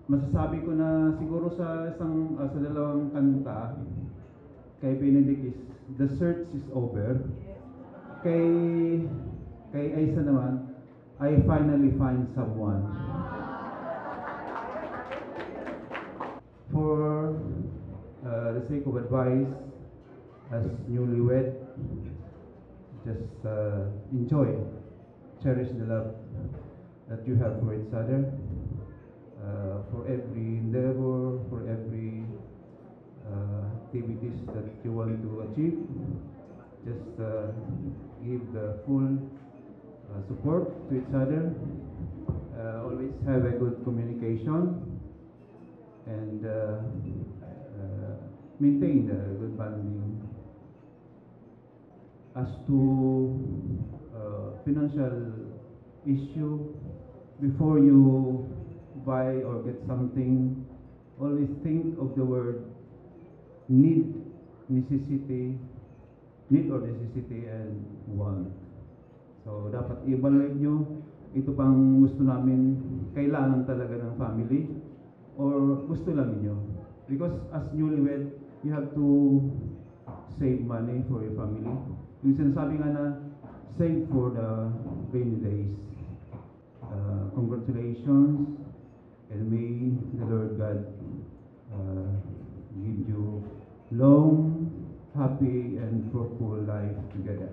masasabi ko na siguro sa dalawang kanta kay Benedict is The Search is Over. Kay Aisa naman, I finally find someone. For the sake of advice, as newlywed, just enjoy, cherish the love that you have for each other. For every endeavor, for every activities that you want to achieve, just give the full support to each other. Always have a good communication and maintain a good bonding. As to financial issue, before you buy or get something, always think of the word need, necessity, need or necessity, and want. So, dapat i-evaluate nyo, ito pang gusto namin, kailangan talaga ng family, or gusto lang ninyo. Because as newlywed, you have to save money for your family. Yung sinasabi nga na, save for the rainy days. Congratulations, and may the Lord God give you long, happy, and fruitful life together.